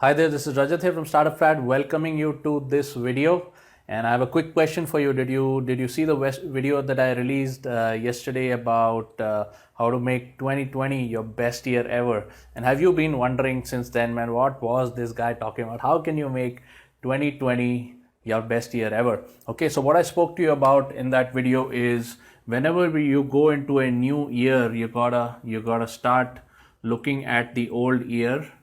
Hi there, this is Rajat here from Startup Fad, welcoming you to this video. And I have a quick question for you. Did you see the video that I released yesterday about how to make 2020 your best year ever? And have you been wondering since then, man, what was this guy talking about? How can you make 2020 your best year ever? Okay, so what I spoke to you about in that video is whenever you go into a new year, you gotta start looking at the old year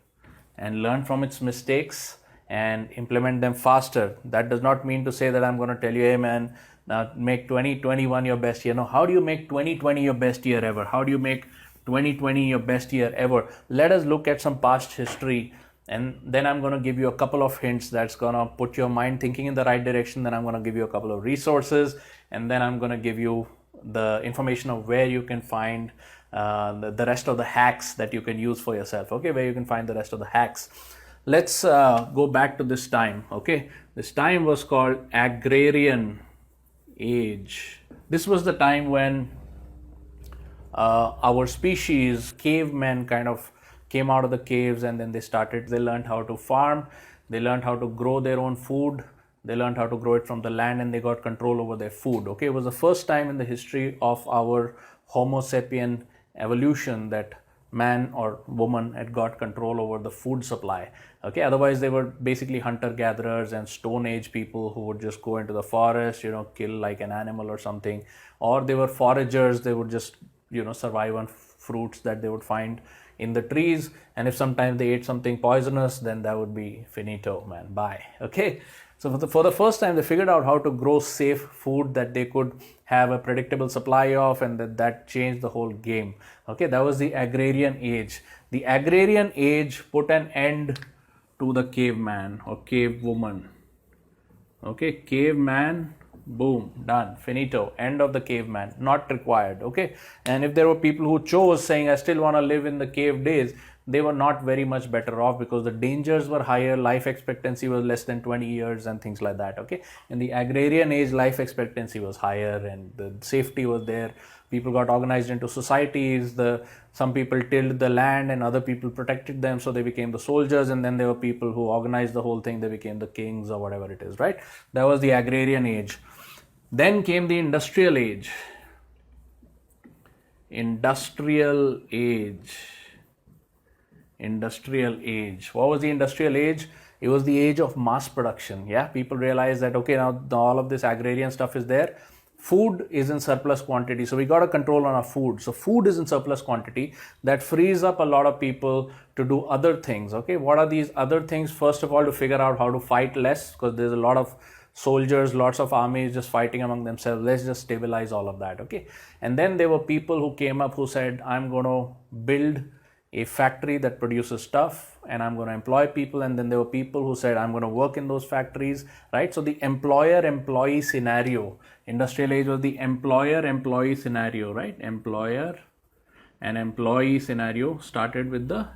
and learn from its mistakes and implement them faster. That does not mean to say that I'm going to tell you, hey man, now make 2021 your best year. No, how do you make 2020 your best year ever? How do you make 2020 your best year ever? Let us look at some past history, and then I'm going to give you a couple of hints that's going to put your mind thinking in the right direction. Then I'm going to give you a couple of resources, and then I'm going to give you the information of where you can find the rest of the hacks that you can use for yourself. Okay, where you can find the rest of the hacks. Let's go back to this time. Okay, this time was called Agrarian Age. This was the time when our species, cavemen, kind of came out of the caves, and then they learned how to farm, they learned how to grow their own food, they learned how to grow it from the land, and they got control over their food. Okay, it was the first time in the history of our Homo sapien evolution that man or woman had got control over the food supply. Okay, otherwise they were basically hunter gatherers and stone age people who would just go into the forest, kill like an animal or something, or they were foragers. They would just survive on fruits that they would find in the trees, and if sometimes they ate something poisonous, then that would be finito, man, bye. Okay, so for the first time they figured out how to grow safe food that they could have a predictable supply of, and that changed the whole game. Okay, that was the Agrarian Age. The Agrarian Age put an end to the caveman or cave woman. Okay, caveman, boom, done, finito, end of the caveman, not required. Okay, and if there were people who chose saying I still want to live in the cave days, they were not very much better off because the dangers were higher, life expectancy was less than 20 years and things like that. Okay, in the Agrarian Age, life expectancy was higher and the safety was there. People got organized into societies. Some people tilled the land and other people protected them, so they became the soldiers, and then there were people who organized the whole thing. They became the kings or whatever it is, right? That was the Agrarian Age. Then came the Industrial Age. Industrial Age. Industrial Age. What was the Industrial Age? It was the age of mass production. Yeah, people realized that okay, now all of this agrarian stuff is there. Food is in surplus quantity, so we got a control on our food. So food is in surplus quantity. That frees up a lot of people to do other things. Okay, what are these other things? First of all, to figure out how to fight less, because there's a lot of soldiers, lots of armies just fighting among themselves. Let's just stabilize all of that. Okay, and then there were people who came up who said, I'm going to build a factory that produces stuff and I'm going to employ people. And then there were people who said, I'm going to work in those factories, right? So the employer-employee scenario, Industrial Age was the employer-employee scenario, right? Employer and employee scenario started with the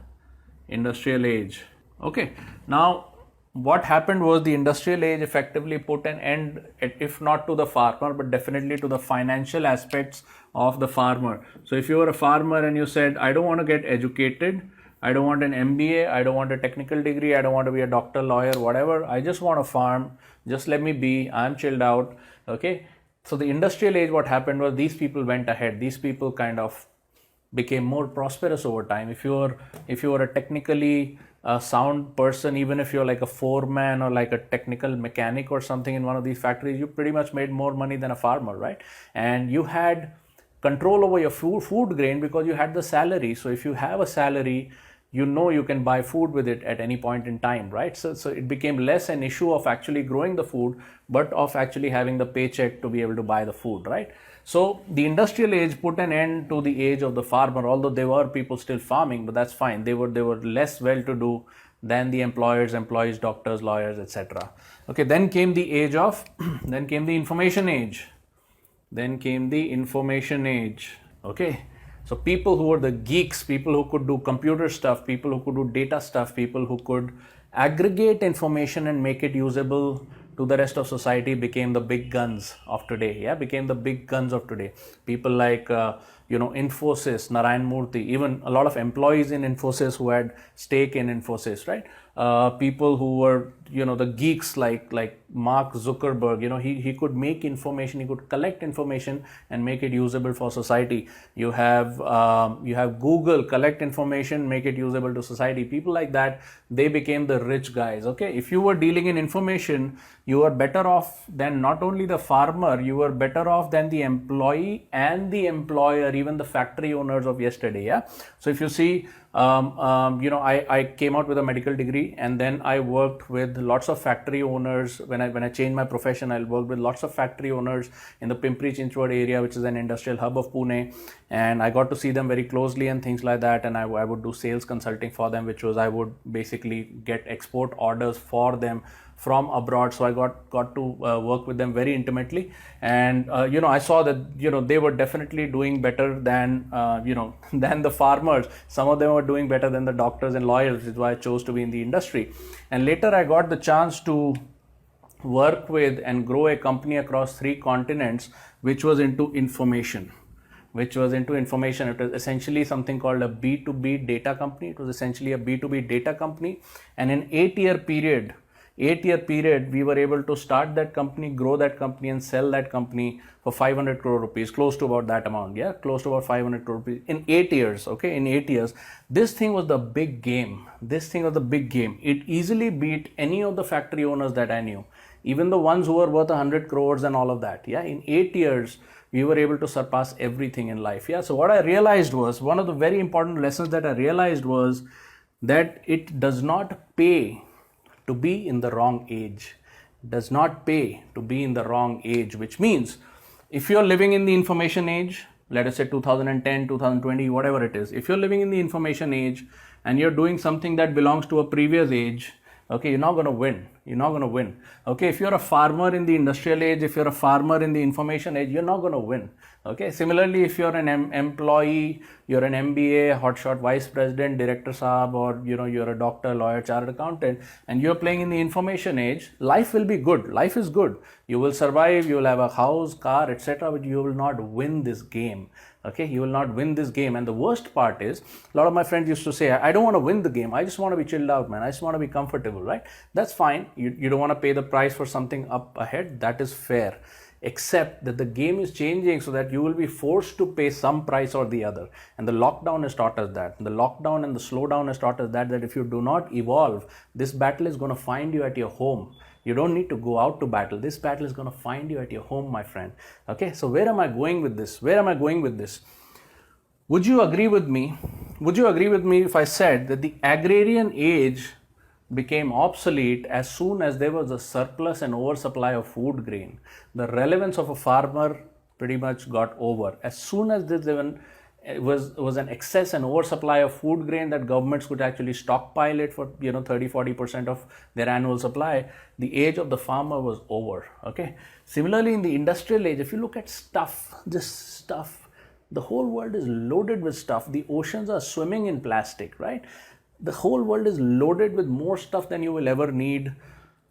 Industrial Age. Okay, now what happened was the Industrial Age effectively put an end, if not to the farmer, but definitely to the financial aspects of the farmer. So if you were a farmer and you said, I don't want to get educated, I don't want an MBA, I don't want a technical degree, I don't want to be a doctor, lawyer, whatever, I just want to farm, just let me be, I'm chilled out. Okay, so the Industrial Age, what happened was these people went ahead. These people kind of became more prosperous over time. If you were a technically sound person, even if you're like a foreman or like a technical mechanic or something in one of these factories, you pretty much made more money than a farmer, right? And you had control over your food grain because you had the salary. So if you have a salary, you can buy food with it at any point in time, right? So it became less an issue of actually growing the food, but of actually having the paycheck to be able to buy the food, right? So the Industrial Age put an end to the age of the farmer, although there were people still farming, but that's fine. They were less well-to-do than the employers, doctors, lawyers, etc. Okay, then came the Information Age. Then came the Information Age. Okay, so people who were the geeks, people who could do computer stuff, people who could do data stuff, people who could aggregate information and make it usable to the rest of society became the big guns of today. Yeah, became the big guns of today. People like Infosys, Narayan Murthy, even a lot of employees in Infosys who had stake in Infosys, right? People who were, the geeks like Mark Zuckerberg, he could make information, he could collect information and make it usable for society. You have Google, collect information, make it usable to society. People like that, they became the rich guys. Okay, if you were dealing in information, you were better off than not only the farmer, you were better off than the employee and the employer, even the factory owners of yesterday. Yeah. So if you see, I came out with a medical degree, and then I worked with lots of factory owners. When I changed my profession, I worked with lots of factory owners in the Pimpri-Chinchwad area, which is an industrial hub of Pune, and I got to see them very closely and things like that. And I would do sales consulting for them, which was I would basically get export orders for them from abroad. So I got to work with them very intimately, and I saw that they were definitely doing better than than the farmers. Some of them were doing better than the doctors and lawyers, which is why I chose to be in the industry. And later I got the chance to work with and grow a company across 3 continents, which was into information. It was essentially something called a B2B data company. It was essentially a B2B data company, and in 8-year period, we were able to start that company, grow that company, and sell that company for 500 crore rupees, close to about that amount. Yeah, close to about 500 crore rupees in 8 years. Okay, in 8 years, this thing was the big game. It easily beat any of the factory owners that I knew, even the ones who were worth 100 crores and all of that. Yeah, in 8 years, we were able to surpass everything in life. Yeah, so what I realized was, one of the very important lessons that I realized was that it does not pay to be in the wrong age. Does not pay to be in the wrong age, which means if you're living in the information age, let us say 2010, 2020, whatever it is, if you're living in the information age and you're doing something that belongs to a previous age, okay, you're not going to win. Okay, if you're a farmer in the industrial age, if you're a farmer in the information age, you're not going to win. Okay, similarly, if you're an employee, you're an MBA, hotshot vice president, director saab, or you're a doctor, lawyer, chartered accountant, and you're playing in the information age, life will be good. Life is good. You will survive, you will have a house, car, etc., but you will not win this game. Okay, you will not win this game. And the worst part is, a lot of my friends used to say, I don't want to win the game. I just want to be chilled out, man. I just want to be comfortable, right? That's fine. You don't want to pay the price for something up ahead. That is fair. Except that the game is changing so that you will be forced to pay some price or the other. And the lockdown has taught us that. The lockdown and the slowdown has taught us that if you do not evolve, this battle is going to find you at your home. You don't need to go out to battle. This battle is going to find you at your home, my friend. Okay, so where am I going with this? Would you agree with me? If I said that the agrarian age became obsolete as soon as there was a surplus and oversupply of food grain? The relevance of a farmer pretty much got over. As soon as there was an excess and oversupply of food grain that governments could actually stockpile it for 30-40% of their annual supply, the age of the farmer was over. Okay, similarly in the industrial age, if you look at this stuff, the whole world is loaded with stuff. The oceans are swimming in plastic, right? The whole world is loaded with more stuff than you will ever need.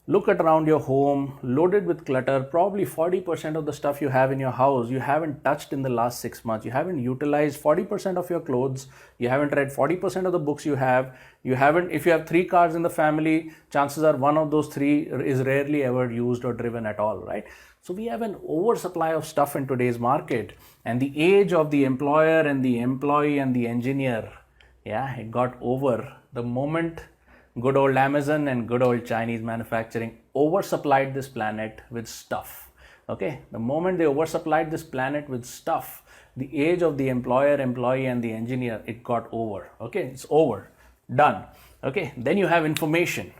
Look at around your home, loaded with clutter. Probably 40% of the stuff you have in your house, you haven't touched in the last 6 months. You haven't utilized 40% of your clothes. You haven't read 40% of the books you have. If you have 3 cars in the family, chances are one of those 3 is rarely ever used or driven at all, right? So we have an oversupply of stuff in today's market. And the age of the employer and the employee and the engineer, it got over the moment good old Amazon and good old Chinese manufacturing oversupplied this planet with stuff. Okay, the moment they oversupplied this planet with stuff, the age of the employer, employee, and the engineer, it got over. Okay, it's over, done. Okay, then you have information.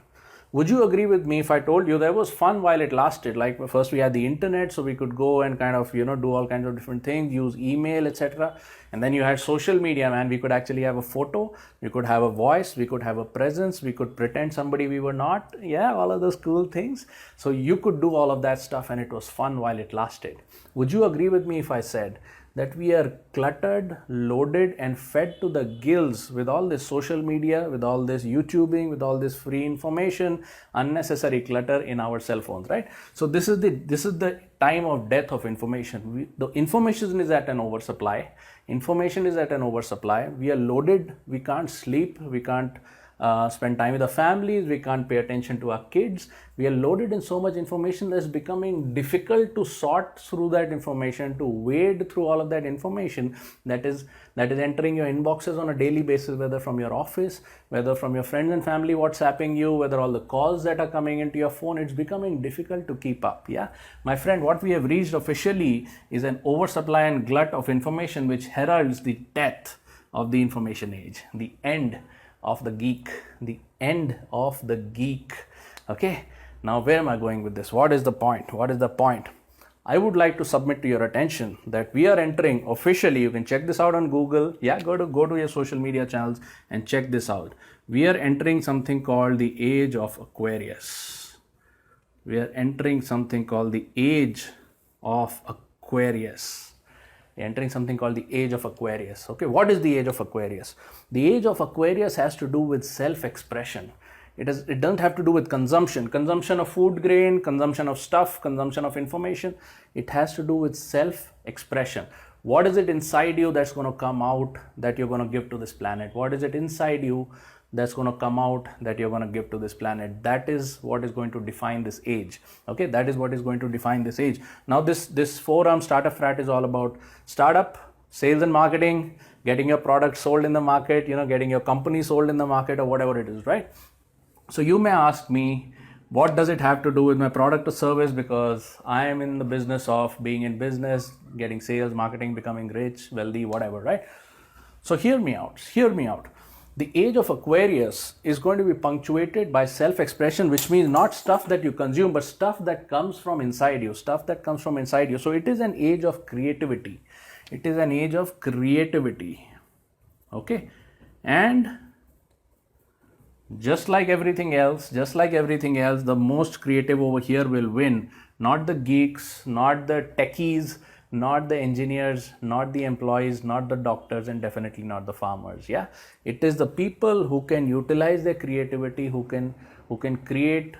Would you agree with me if I told you there was fun while it lasted? Like first we had the internet, so we could go and kind of, do all kinds of different things, use email, etc. And then you had social media, man. We could actually have a photo, we could have a voice, we could have a presence, we could pretend somebody we were not. Yeah, all of those cool things. So you could do all of that stuff and it was fun while it lasted. Would you agree with me if I said that we are cluttered, loaded, and fed to the gills with all this social media, with all this YouTubing, with all this free information, unnecessary clutter in our cell phones, right? So this is the time of death of information. The information is at an oversupply. Information is at an oversupply. We are loaded. We can't sleep. We can't spend time with our families. We can't pay attention to our kids. We are loaded in so much information that it's becoming difficult to sort through that information, to wade through all of that information that is entering your inboxes on a daily basis, whether from your office, whether from your friends and family WhatsApping you, whether all the calls that are coming into your phone. It's becoming difficult to keep up. Yeah, my friend, what we have reached officially is an oversupply and glut of information, which heralds the death of the information age, the end of the geek, the end of the geek. Okay, now where am I going with this? What is the point? What is the point? I would like to submit to your attention that we are entering officially, you can check this out on Google. Yeah, go to your social media channels and check this out. We are entering something called the age of Aquarius. We are entering something called the age of Aquarius. Entering something called the age of Aquarius. Okay, what is the age of Aquarius? The age of Aquarius has to do with self-expression. It doesn't have to do with consumption of food grain, consumption of stuff, consumption of information. It has to do with self-expression. What is it inside you that's going to come out that you're going to give to this planet? What is it inside you that's going to come out that you're going to give to this planet? That is what is going to define this age. Okay, that is what is going to define this age. Now this forum Startup Frat is all about startup, sales and marketing, getting your product sold in the market, getting your company sold in the market, or whatever it is, right? So you may ask me, what does it have to do with my product or service? Because I am in the business of being in business, getting sales, marketing, becoming rich, wealthy, whatever, right? So hear me out. The age of Aquarius is going to be punctuated by self-expression, which means not stuff that you consume, but stuff that comes from inside you, So it is an age of creativity. Okay. And just like everything else, the most creative over here will win. Not the geeks, not the techies, not the engineers, not the employees, not the doctors, and definitely not the farmers. Yeah, it is the people who can utilize their creativity, who can create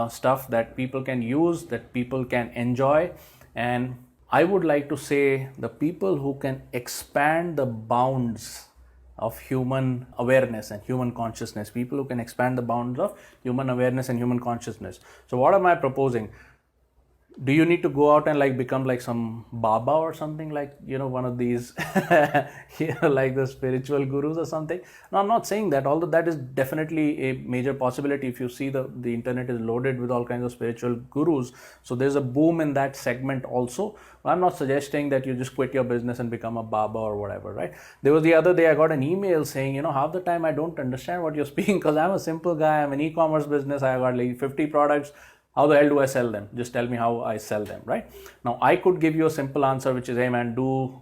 stuff that people can use, that people can enjoy. And I would like to say the people who can expand the bounds of human awareness and human consciousness. People who can expand the bounds of human awareness and human consciousness. So what am I proposing? Do you need to go out and become like some Baba or something, one of these, like the spiritual gurus or something? No, I'm not saying that, although that is definitely a major possibility. If you see the internet is loaded with all kinds of spiritual gurus. So there's a boom in that segment also. I'm not suggesting that you just quit your business and become a Baba or whatever, right? There was the other day, I got an email saying, half the time I don't understand what you're speaking because I'm a simple guy. I'm an e-commerce business. I got like 50 products. How the hell do I sell them? Just tell me how I sell them, right? Now, I could give you a simple answer, which is, hey man, do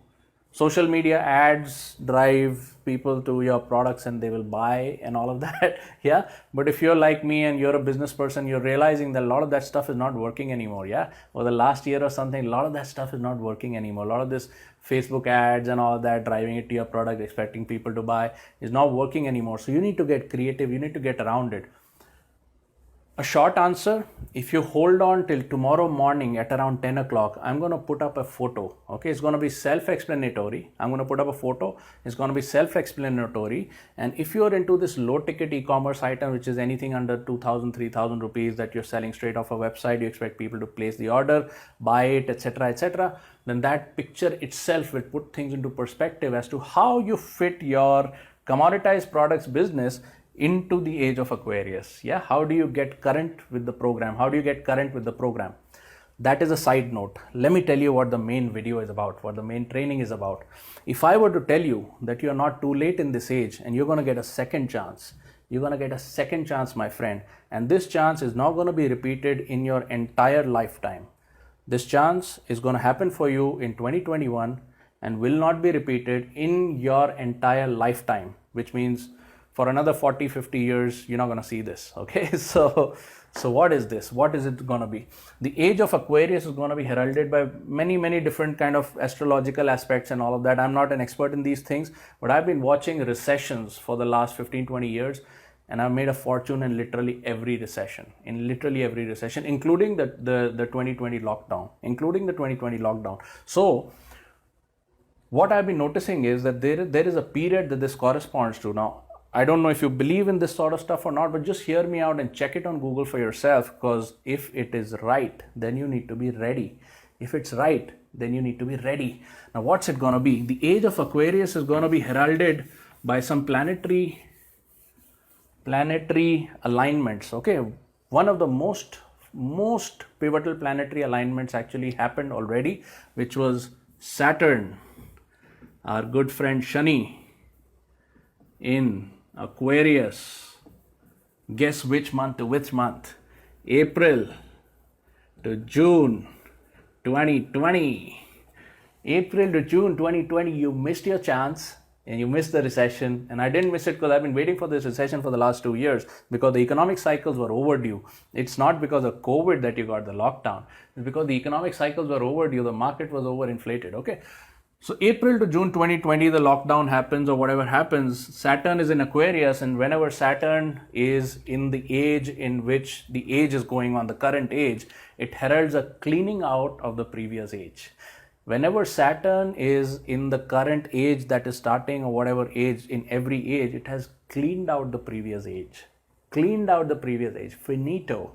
social media ads, drive people to your products and they will buy and all of that. Yeah. But if you're like me and you're a business person, you're realizing that a lot of that stuff is not working anymore. Yeah. Or the last year or something, a lot of that stuff is not working anymore. A lot of this Facebook ads and all that, driving it to your product, expecting people to buy, is not working anymore. So you need to get creative. You need to get around it. A short answer, if you hold on till tomorrow morning at around 10 o'clock, I'm going to put up a photo. Okay, it's going to be self-explanatory. I'm going to put up a photo. It's going to be self-explanatory. And if you're into this low ticket e-commerce item, which is anything under 2,000, 3,000 rupees that you're selling straight off a website, you expect people to place the order, buy it, etc., then that picture itself will put things into perspective as to how you fit your commoditized products business into the age of Aquarius. Yeah, how do you get current with the program? That is a side note. Let me tell you what the main video is about, what the main training is about. If I were to tell you that you're not too late in this age and you're going to get a second chance, my friend, and this chance is not going to be repeated in your entire lifetime. This chance is going to happen for you in 2021 and will not be repeated in your entire lifetime, which means for another 40-50 years, you're not going to see this. Okay, so what is this? What is it going to be? The age of Aquarius is going to be heralded by many different kind of astrological aspects and all of that. I'm not an expert in these things, but I've been watching recessions for the last 15-20 years, and I've made a fortune in literally every recession, including the 2020 lockdown. So what I've been noticing is that there is a period that this corresponds to. Now, I don't know if you believe in this sort of stuff or not, but just hear me out and check it on Google for yourself, because if it is right, then you need to be ready. If it's right, then you need to be ready. Now, what's it going to be? The age of Aquarius is going to be heralded by some planetary alignments. Okay, one of the most pivotal planetary alignments actually happened already, which was Saturn, our good friend Shani, in Aquarius. Guess which month to which month? April to June 2020. April to June 2020, you missed your chance and you missed the recession. And I didn't miss it because I've been waiting for this recession for the last 2 years, because the economic cycles were overdue. It's not because of COVID that you got the lockdown. It's because the economic cycles were overdue. The market was overinflated. Okay. So April to June 2020, the lockdown happens or whatever happens. Saturn is in Aquarius, and whenever Saturn is in the age in which the age is going on, the current age, it heralds a cleaning out of the previous age. Whenever Saturn is in the current age that is starting, or whatever age, in every age, it has cleaned out the previous age. Finito.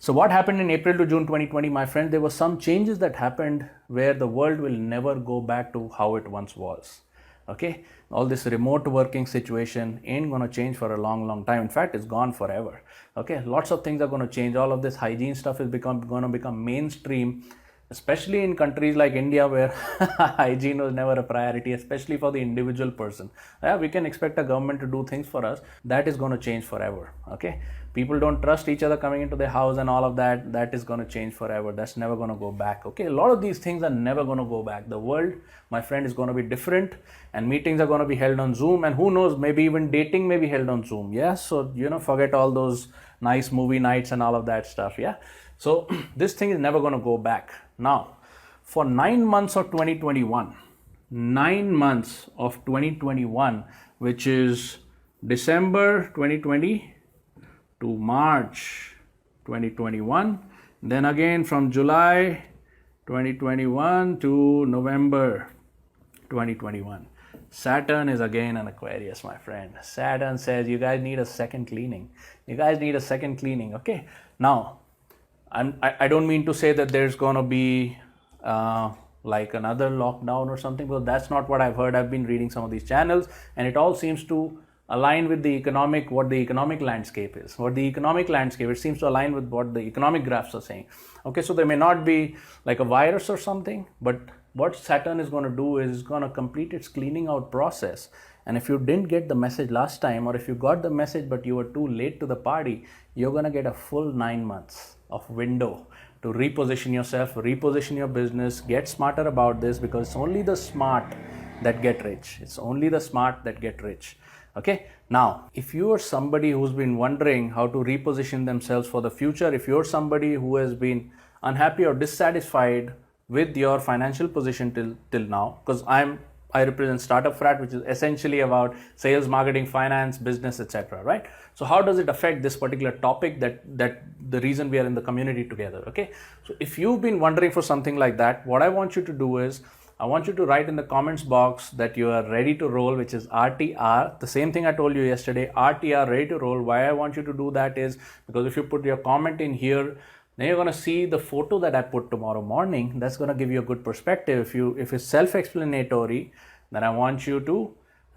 So what happened in April to June 2020, my friend? There were some changes that happened where the world will never go back to how it once was. Okay, all this remote working situation ain't going to change for a long time. In fact, it's gone forever. Okay, lots of things are going to change. All of this hygiene stuff is going to become mainstream, especially in countries like India, where hygiene was never a priority, especially for the individual person. Yeah, we can expect a government to do things for us. That is going to change forever. Okay, people don't trust each other coming into their house and all of that. That is going to change forever. That's never going to go back. Okay, a lot of these things are never going to go back. The world, my friend, is going to be different, and meetings are going to be held on Zoom, and who knows, maybe even dating may be held on Zoom. Yeah, so forget all those nice movie nights and all of that stuff. Yeah, so this thing is never going to go back. Now, for 9 months of 2021, which is December 2020 to March 2021, then again from July 2021 to November 2021, Saturn is again an Aquarius, my friend. Saturn says you guys need a second cleaning. Okay, now I don't mean to say that there's going to be like another lockdown or something, but that's not what I've heard. I've been reading some of these channels, and it all seems to align with what the economic landscape is. It seems to align with what the economic graphs are saying. Okay, so there may not be like a virus or something, but what Saturn is going to do is it's going to complete its cleaning out process. And if you didn't get the message last time, or if you got the message but you were too late to the party, you're going to get a full 9 months of window to reposition yourself, reposition your business, get smarter about this, because it's only the smart that get rich. Okay, now if you are somebody who's been wondering how to reposition themselves for the future, if you're somebody who has been unhappy or dissatisfied with your financial position till now, because I represent Startup Frat, which is essentially about sales, marketing, finance, business, etc. Right? So how does it affect this particular topic, that the reason we are in the community together? Okay. So if you've been wondering for something like that, what I want you to do is, I want you to write in the comments box that you are ready to roll, which is RTR. The same thing I told you yesterday, RTR, ready to roll. Why I want you to do that is because if you put your comment in here, then you're going to see the photo that I put tomorrow morning. That's going to give you a good perspective. If it's self-explanatory, then I want you to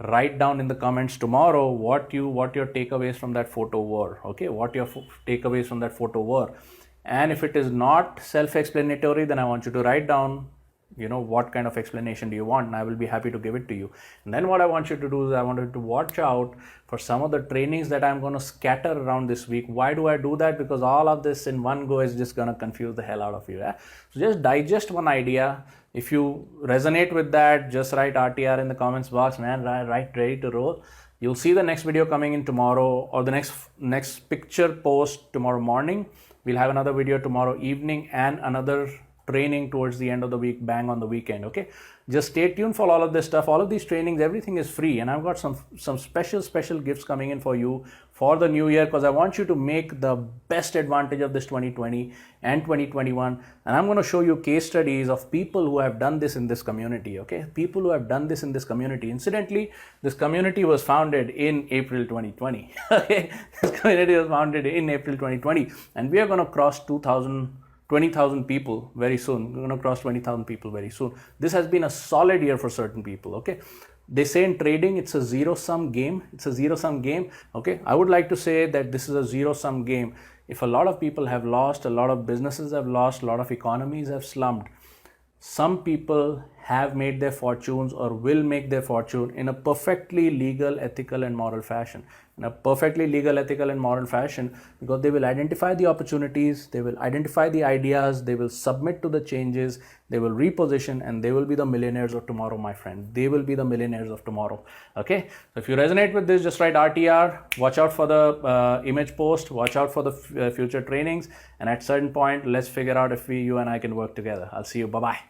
write down in the comments tomorrow what your takeaways from that photo were. Okay, what your takeaways from that photo were. And if it is not self-explanatory, then I want you to write down, what kind of explanation do you want, and I will be happy to give it to you. And then what I want you to do is I want you to watch out for some of the trainings that I'm going to scatter around this week. Why do I do that? Because all of this in one go is just going to confuse the hell out of you. Yeah? So just digest one idea. If you resonate with that, just write RTR in the comments box, man, write ready to roll. You'll see the next video coming in tomorrow, or the next picture post tomorrow morning. We'll have another video tomorrow evening and another training towards the end of the week, bang on the weekend. Okay, just stay tuned for all of this stuff. All of these trainings, everything is free, and I've got some special gifts coming in for you for the new year, because I want you to make the best advantage of this 2020 and 2021. And I'm going to show you case studies of people who have done this in this community. Okay, people who have done this in this community. Incidentally, this community was founded in April 2020. Okay, this community was founded in April 2020, and we are going to cross 20,000 people very soon. We're going to cross 20,000 people very soon. This has been a solid year for certain people. Okay, they say in trading it's a zero-sum game. It's a zero-sum game. Okay, I would like to say that this is a zero-sum game. If a lot of people have lost, a lot of businesses have lost, a lot of economies have slumped, some people have made their fortunes or will make their fortune in a perfectly legal, ethical and moral fashion. In a perfectly legal, ethical and moral fashion, because they will identify the opportunities, they will identify the ideas, they will submit to the changes, they will reposition, and they will be the millionaires of tomorrow, my friend. They will be the millionaires of tomorrow. Okay, so if you resonate with this, just write RTR, watch out for the image post, watch out for the future trainings, and at certain point, let's figure out if you and I can work together. I'll see you. Bye-bye.